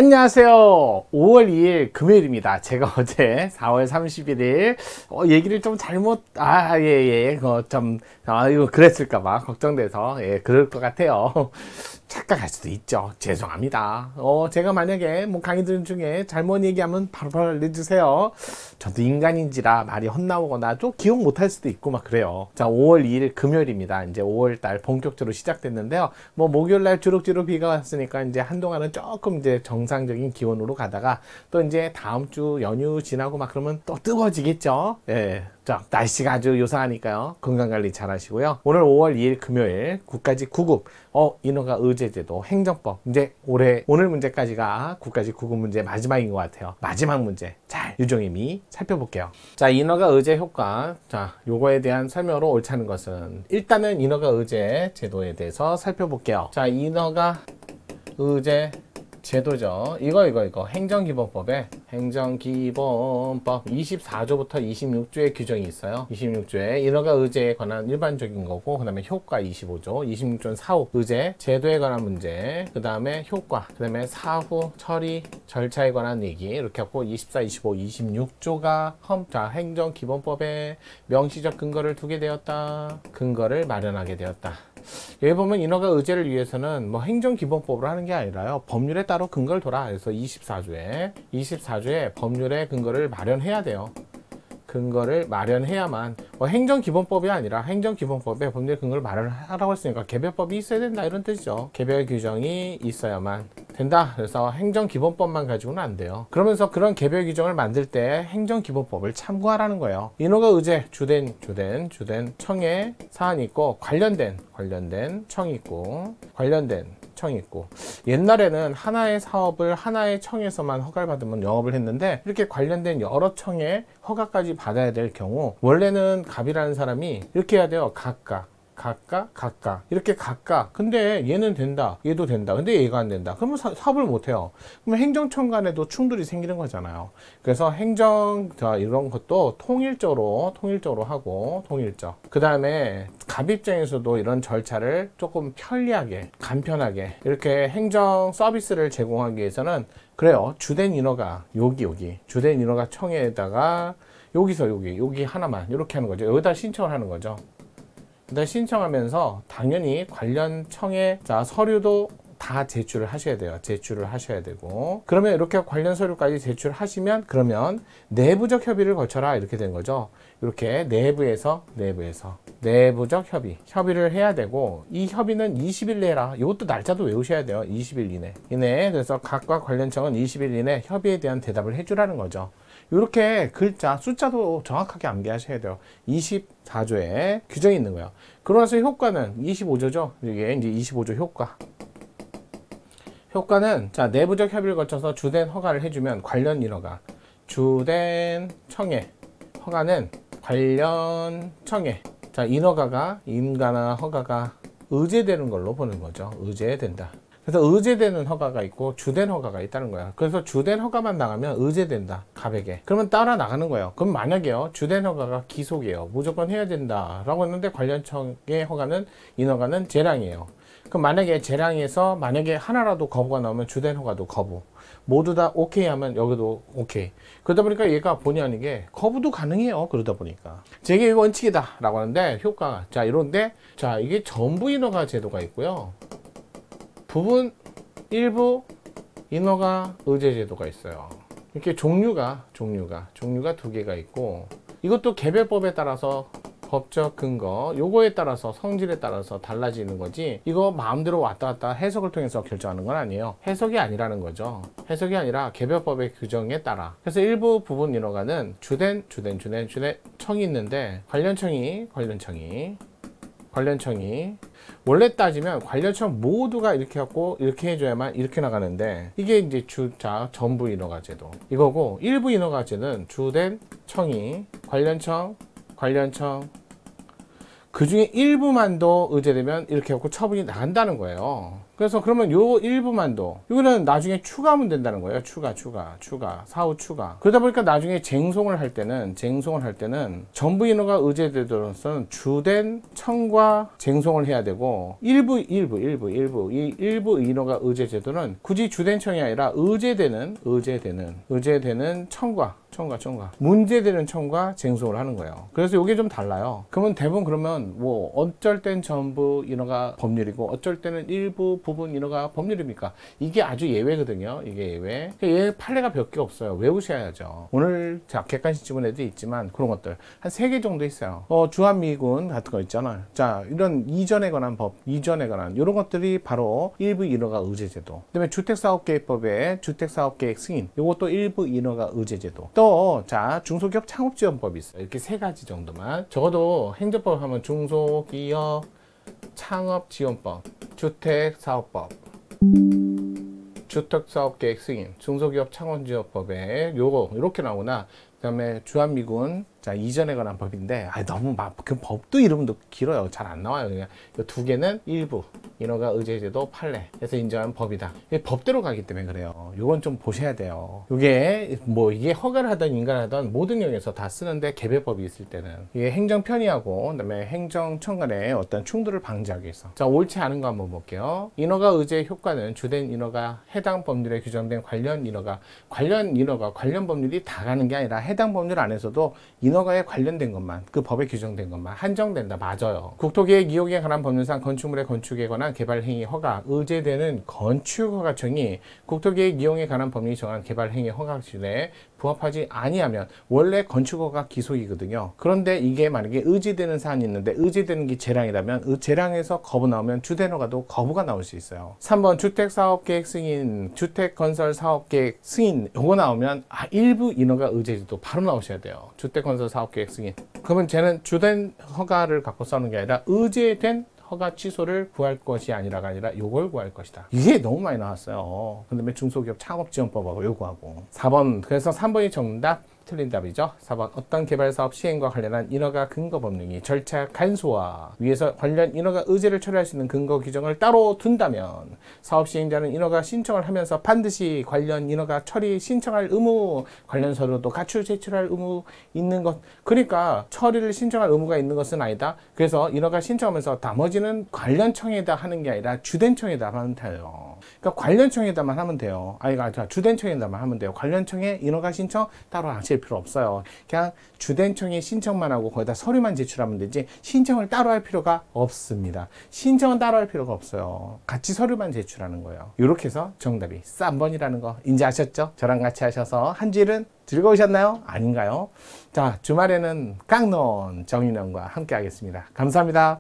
안녕하세요. 5월 2일 금요일입니다. 제가 어제 4월 31일 얘기를 좀 잘못 이거 그랬을까봐 걱정돼서 그럴 것 같아요. 착각할 수도 있죠. 죄송합니다. 제가 만약에 강의들 중에 잘못 얘기하면 바로바로 알려주세요. 저도 인간인지라 말이 헛나오거나 좀 기억 못할 수도 있고 막 그래요. 자, 5월 2일 금요일입니다. 이제 5월달 본격적으로 시작됐는데요. 목요일날 주룩주룩 비가 왔으니까 이제 한동안은 조금 이제 정상적인 기온으로 가다가 또 이제 다음 주 연휴 지나고 막 그러면 또 뜨거워지겠죠. 예. 자, 날씨가 아주 요상하니까요. 건강관리 잘 하시고요. 오늘 5월 2일 금요일 국가직 9급 인허가 의제제도 행정법 이제 오늘 문제까지가 국가직 9급 문제 마지막인 것 같아요. 마지막 문제 잘 유종의미 살펴볼게요. 자, 인허가 의제 효과. 자, 요거에 대한 설명으로 옳지 않은 것은 일단은 인허가 의제 제도에 대해서 살펴볼게요. 자, 인허가 의제 제도죠. 이거 행정기본법 24조부터 26조의 규정이 있어요. 26조에 인허가 의제에 관한 일반적인 거고, 그 다음에 효과 25조, 26조는 사후 의제 제도에 관한 문제, 그 다음에 효과, 그 다음에 사후 처리 절차에 관한 얘기, 이렇게 하고 24, 25, 26조가 행정기본법에 명시적 근거를 두게 되었다. 근거를 마련하게 되었다. 여기 보면 인허가 의제를 위해서는 행정기본법으로 하는 게 아니라요, 법률에 따로 근거를 둬라. 그래서 24조에 법률의 근거를 마련해야 돼요. 근거를 마련해야만, 행정기본법이 아니라 행정기본법에 법률 근거를 마련하라고 했으니까 개별법이 있어야 된다, 이런 뜻이죠. 개별 규정이 있어야만 된다. 그래서 행정기본법만 가지고는 안 돼요. 그러면서 그런 개별 규정을 만들 때 행정기본법을 참고하라는 거예요. 인허가 의제 주된 청의 사안이 있고, 관련된 청이 있고, 청이 있고, 옛날에는 하나의 사업을 하나의 청에서만 허가를 받으면 영업을 했는데, 이렇게 관련된 여러 청의 허가까지 받아야 될 경우, 원래는 갑이라는 사람이 이렇게 해야 돼요. 각각 이렇게 각각. 근데 얘는 된다, 얘도 된다, 근데 얘가 안 된다. 그러면 사업을 못 해요. 그러면 행정청 간에도 충돌이 생기는 거잖아요. 그래서 이런 것도 통일적으로 하고, 그 다음에 갑 입장에서도 이런 절차를 조금 편리하게, 간편하게 이렇게 행정 서비스를 제공하기 위해서는 그래요. 주된 인허가 여기 주된 인허가 청에다가 여기서 여기 하나만 이렇게 하는 거죠. 여기다 신청을 하는 거죠. 신청하면서 당연히 관련 청의 서류도 다 제출을 하셔야 돼요. 그러면 이렇게 관련 서류까지 제출하시면, 그러면 내부적 협의를 거쳐라, 이렇게 된 거죠. 이렇게 내부에서 내부적 협의를 해야 되고, 이 협의는 20일 내에 해라. 이것도 날짜도 외우셔야 돼요. 20일 이내. 그래서 각과 관련청은 20일 이내 협의에 대한 대답을 해주라는 거죠. 이렇게 글자, 숫자도 정확하게 암기하셔야 돼요. 24조에 규정이 있는 거예요. 그러고 나서 효과는 25조죠. 이게 이제 25조 효과. 효과는 내부적 협의를 거쳐서 주된 허가를 해주면 관련 인허가, 주된 청의 허가는 관련 청의 인허가나 허가가 의제되는 걸로 보는 거죠. 의제된다. 그래서 의제되는 허가가 있고 주된 허가가 있다는 거야. 그래서 주된 허가만 나가면 의제된다, 갑에게. 그러면 따라 나가는 거예요. 그럼 만약에요, 주된 허가가 기속이에요. 무조건 해야 된다 라고 했는데, 관련청의 허가는 인허가는 재량이에요. 그럼 만약에 재량에서 만약에 하나라도 거부가 나오면 주된 허가도 거부, 모두 다 오케이 하면 여기도 오케이. 그러다 보니까 얘가 본의 아니게 거부도 가능해요. 그러다 보니까 제게 원칙이다 라고 하는데, 효과가 이런데, 이게 전부 인허가 제도가 있고요, 부분 일부 인허가 의제 제도가 있어요. 이렇게 종류가 두 개가 있고, 이것도 개별법에 따라서 법적 근거, 요거에 따라서 성질에 따라서 달라지는 거지, 이거 마음대로 왔다 갔다 해석을 통해서 결정하는 건 아니에요. 해석이 아니라는 거죠. 해석이 아니라 개별법의 규정에 따라. 그래서 일부 부분 인허가는 주된 청이 있는데, 관련청이 원래 따지면 관련청 모두가 이렇게 갖고 이렇게 해줘야만 이렇게 나가는데, 이게 이제 전부 인허가 제도 이거고, 일부 인허가 제도는 주된 청이 관련청 그 중에 일부만도 의제되면 이렇게 갖고 처분이 나간다는 거예요. 그래서 그러면 요 일부만도 이거는 나중에 추가하면 된다는 거예요. 추가 사후 추가. 그러다 보니까 나중에 쟁송을 할 때는 전부 인허가 의제되도록서는 주된 청과 쟁송을 해야 되고 일부 인허가 의제 제도는 굳이 주된 청이 아니라 의제되는 청과 문제되는 청과 쟁송을 하는 거예요. 그래서 이게 좀 달라요. 그러면 대부분 그러면 뭐 어쩔 땐 전부 인허가 법률이고 어쩔 때는 일부 부분 인허가 법률입니까? 이게 아주 예외거든요. 이게 예외. 얘 판례가 몇 개 없어요. 외우셔야죠. 오늘 자 객관식 지문에도 있지만 그런 것들 한 3개 정도 있어요. 주한미군 같은 거 있잖아요. 자 이런 이전에 관한 법, 이전에 관한 이런 것들이 바로 일부 인허가 의제제도. 그다음에 주택사업계획법의 주택사업계획 승인, 이것도 일부 인허가 의제제도. 또 자 중소기업 창업지원법이 있어요. 이렇게 3가지 정도만. 적어도 행정법 하면 중소기업 창업지원법, 주택사업법, 주택사업계획 승인, 중소기업 창업지원법에 요거 이렇게 나오나, 그 다음에 주한미군 자 이전에 관한 법인데 너무 그 법도 이름도 길어요. 잘 안 나와요. 그냥 이 2개는 일부 인허가 의제제도 판례에서 인정한 법이다. 법대로 가기 때문에 그래요. 요건 좀 보셔야 돼요. 이게 뭐 이게 허가를 하든 인가를 하든 모든 영역에서 다 쓰는데 개별법이 있을 때는 이게 행정 편의하고 그다음에 행정청 간의 어떤 충돌을 방지하기 위해서. 자 옳지 않은 거 한번 볼게요. 인허가 의제의 효과는 주된 인허가 해당 법률에 규정된 관련 법률이 다 가는 게 아니라 해당 법률 안에서도 인허가에 관련된 것만, 그 법에 규정된 것만 한정된다. 맞아요. 국토계획 이용에 관한 법률상 건축물의 건축에 관한 개발행위 허가 의제되는 건축허가청이 국토계획 이용에 관한 법률이 정한 개발행위 허가 기준에 부합하지 아니하면 원래 건축허가 기속이거든요. 그런데 이게 만약에 의제되는 사안이 있는데 의제되는 게 재량이라면 재량에서 거부 나오면 주된 허가도 거부가 나올 수 있어요. 3번 주택사업계획 승인, 주택건설사업계획 승인 요거 나오면 일부 인허가 의제제도 바로 나오셔야 돼요. 주택건설사업계획 승인. 그러면 쟤는 주된 허가를 갖고 싸우는 게 아니라 의제된 허가 취소를 구할 것이 아니라가 아니라 요걸 구할 것이다. 이게 너무 많이 나왔어요. 근데 중소기업 창업지원법하고 요거하고. 4번. 그래서 3번이 정답. 틀린 답이죠. 4번 어떤 개발사업 시행과 관련한 인허가 근거 법령이 절차 간소화 위해서 관련 인허가 의제를 처리할 수 있는 근거 규정을 따로 둔다면 사업 시행자는 인허가 신청을 하면서 반드시 관련 인허가 처리 신청할 의무, 관련 서류도 갖추 제출할 의무 있는 것. 그러니까 처리를 신청할 의무가 있는 것은 아니다. 그래서 인허가 신청하면서 나머지는 관련청에다 하는 게 아니라 주된청에다 하면 돼요. 그러니까 관련청에다만 하면 돼요. 주된청에다만 하면 돼요. 관련청에 인허가 신청 따로 하실 필요 없어요. 그냥 주된청에 신청만 하고 거기다 서류만 제출하면 되지 신청을 따로 할 필요가 없습니다. 신청은 따로 할 필요가 없어요. 같이 서류만 제출하는 거예요. 이렇게 해서 정답이 3번이라는 거 이제 아셨죠? 저랑 같이 하셔서 한 주일은 즐거우셨나요? 아닌가요? 자, 주말에는 깡논 정인원과 함께 하겠습니다. 감사합니다.